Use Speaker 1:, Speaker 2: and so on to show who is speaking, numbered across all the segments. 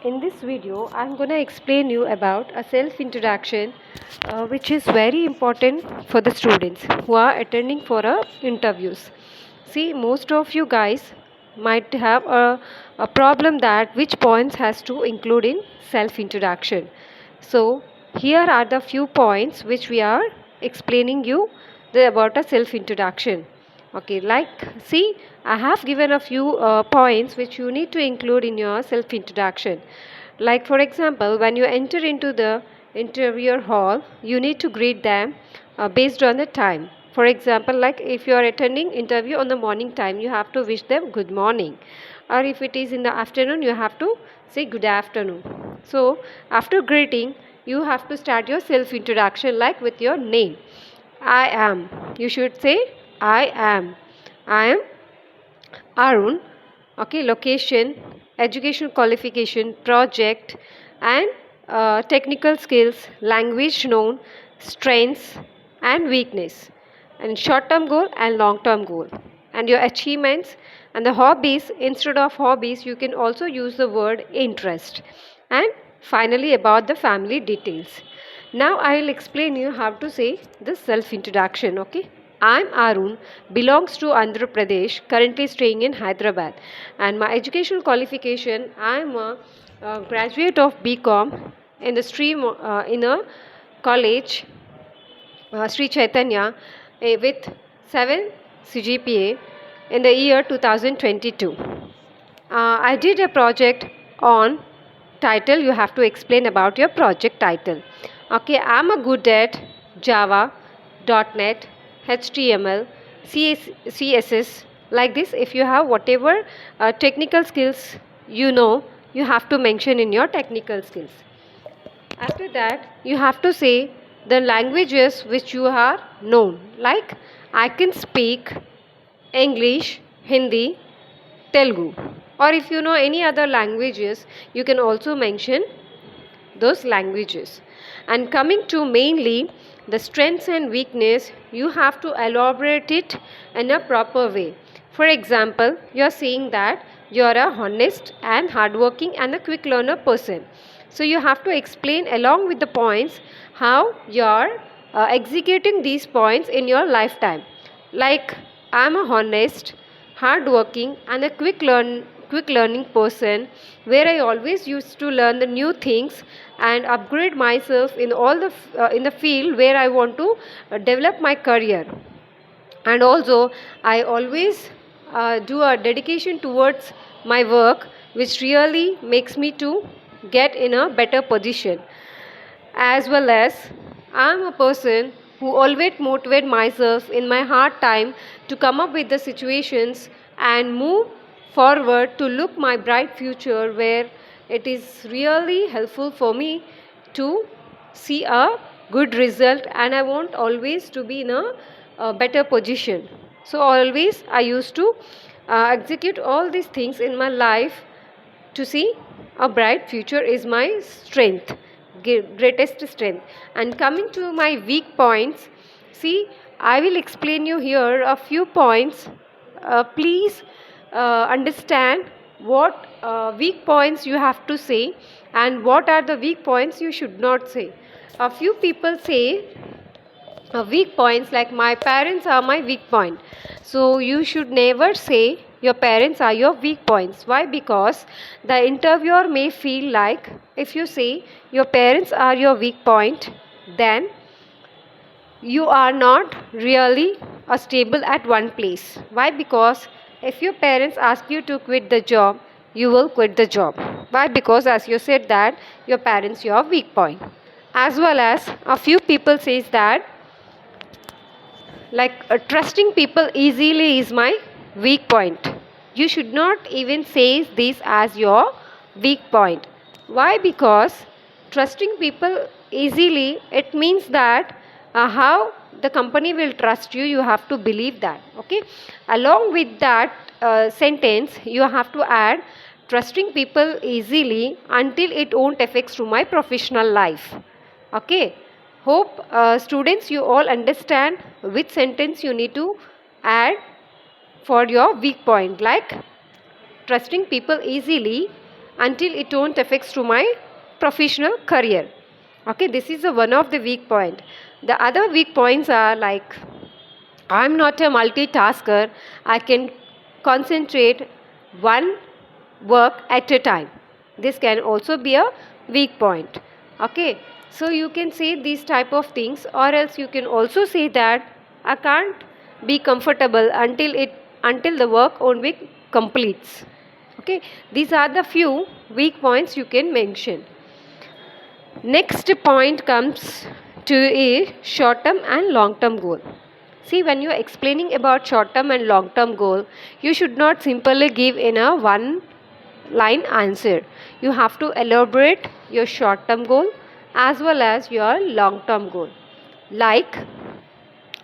Speaker 1: In this video, I'm going to explain you about a self-introduction which is very important for the students who are attending for interviews. See, most of you guys might have a problem that which points has to include in self-introduction. So, here are the few points which we are explaining you about a self-introduction. Okay, like see, I have given a few points which you need to include in your self introduction. Like, for example, when you enter into the interviewer hall, you need to greet them based on the time. For example, like if you are attending interview on the morning time, you have to wish them good morning, or if it is in the afternoon, you have to say good afternoon. So, after greeting, you have to start your self introduction like with your name. I am. You should say I am. I am Arun. Okay, location, education qualification, project, and technical skills, language known, strengths, and weakness, and short term goal and long term goal, and your achievements and the hobbies. Instead of hobbies, you can also use the word interest, and finally, about the family details. Now I will explain you how to say the self introduction. Okay, I'm Arun, belongs to Andhra Pradesh, currently staying in Hyderabad, and my educational qualification, I'm a graduate of BCom in the stream in a college, Sri Chaitanya, with 7 CGPA in the year 2022. I did a project on title. You have to explain about your project title. Okay, I'm a good at Java, .NET, HTML, CSS, like this. If you have whatever technical skills you know, you have to mention in your technical skills. After that, you have to say the languages which you are known. Like I can speak English, Hindi, Telugu. Or if you know any other languages, you can also mention those languages. And coming to mainly the strengths and weakness, you have to elaborate it in a proper way. For example, you are saying that you are a honest and hardworking and a quick learner person. So you have to explain along with the points how you are executing these points in your lifetime. Like I am a honest, hardworking, and a quick learning person where I always used to learn the new things and upgrade myself in all in the field where I want to develop my career. And also I always do a dedication towards my work, which really makes me to get in a better position. As well as I'm a person who always motivate myself in my hard time to come up with the situations and move forward to look my bright future where it is really helpful for me to see a good result, and I want always to be in a better position. So always I used to execute all these things in my life to see a bright future is my strength, greatest strength. And coming to my weak points, see, I will explain you here a few points. Please understand what weak points you have to say and what are the weak points you should not say. A few people say weak points like my parents are my weak point. So you should never say your parents are your weak points. Why? Because the interviewer may feel like if you say your parents are your weak point, then you are not really stable at one place. Why? Because if your parents ask you to quit the job, you will quit the job. Why? Because as you said that your parents your weak point. As well as a few people says that like trusting people easily is my weak point. You should not even say this as your weak point. Why? Because trusting people easily, it means that how the company will trust you, you have to believe that. Okay, along with that sentence you have to add trusting people easily until it won't affect to my professional life. Okay, hope students you all understand which sentence you need to add for your weak point, like trusting people easily until it don't affects to my professional career. Okay, this is one of the weak point. The other weak points are like, I'm not a multitasker. I can concentrate one work at a time. This can also be a weak point. Okay, so you can say these type of things, or else you can also say that I can't be comfortable until the work on week completes. Okay, these are the few weak points you can mention. Next point comes to a short term and long term goal. See, when you are explaining about short term and long term goal, you should not simply give in a one line answer. You have to elaborate your short term goal as well as your long term goal. Like,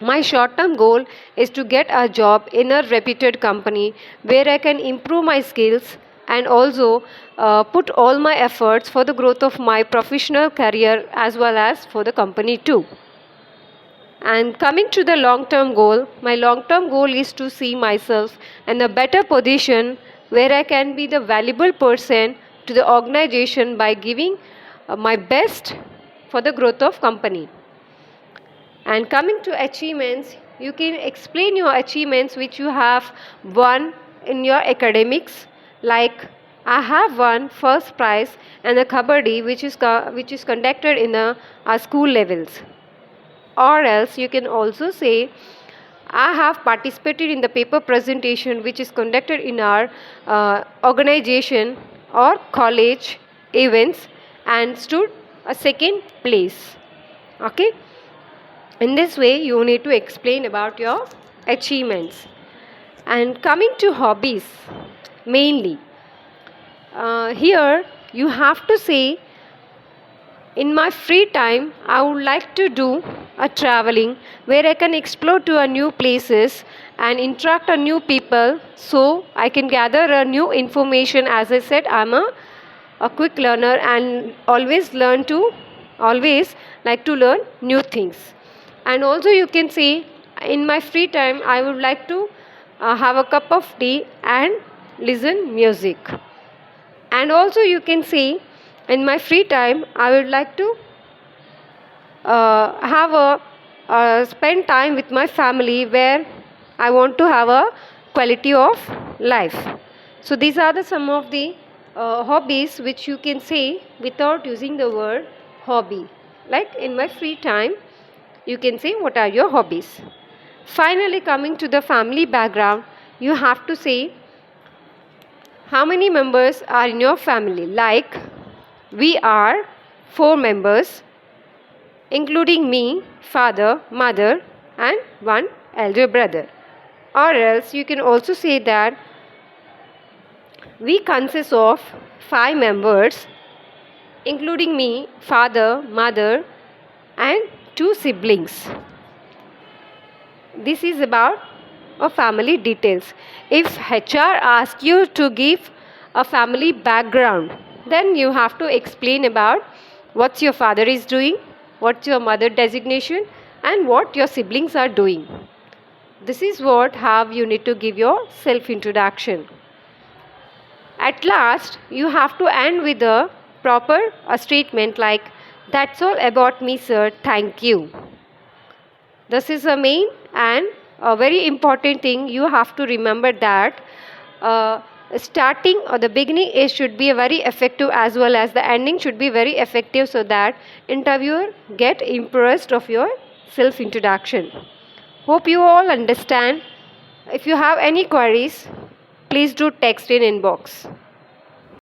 Speaker 1: my short term goal is to get a job in a reputed company where I can improve my skills and also put all my efforts for the growth of my professional career as well as for the company too. And coming to the long term goal, my long term goal is to see myself in a better position where I can be the valuable person to the organization by giving my best for the growth of company. And coming to achievements, you can explain your achievements which you have won in your academics. Like, I have won first prize in the kabaddi which is conducted in our school levels. Or else you can also say, I have participated in the paper presentation which is conducted in our organization or college events and stood a second place. Okay, in this way you need to explain about your achievements. And coming to hobbies, mainly here you have to say, in my free time, I would like to do a traveling where I can explore to a new places and interact with new people, so I can gather a new information. As I said, I'm a quick learner and always like to learn new things. And also you can say, in my free time, I would like to have a cup of tea and listen music. And also you can say, in my free time I would like to have a spend time with my family where I want to have a quality of life. So these are the some of the hobbies which you can say without using the word hobby. Like, in my free time, you can say what are your hobbies. Finally, coming to the family background, you have to say how many members are in your family. Like, we are 4 members, including me, father, mother, and one elder brother. Or else you can also say that we consist of 5 members, including me, father, mother, and 2 siblings. This is about family details. If HR asks you to give a family background, then you have to explain about what your father is doing, what's your mother designation, and what your siblings are doing. This is how you need to give your self introduction. At last, you have to end with a proper statement like, that's all about me, sir, thank you. This is a main and a very important thing. You have to remember that starting or the beginning should be very effective, as well as the ending should be very effective, so that interviewer get impressed of your self introduction. Hope you all understand. If you have any queries, please do text in inbox.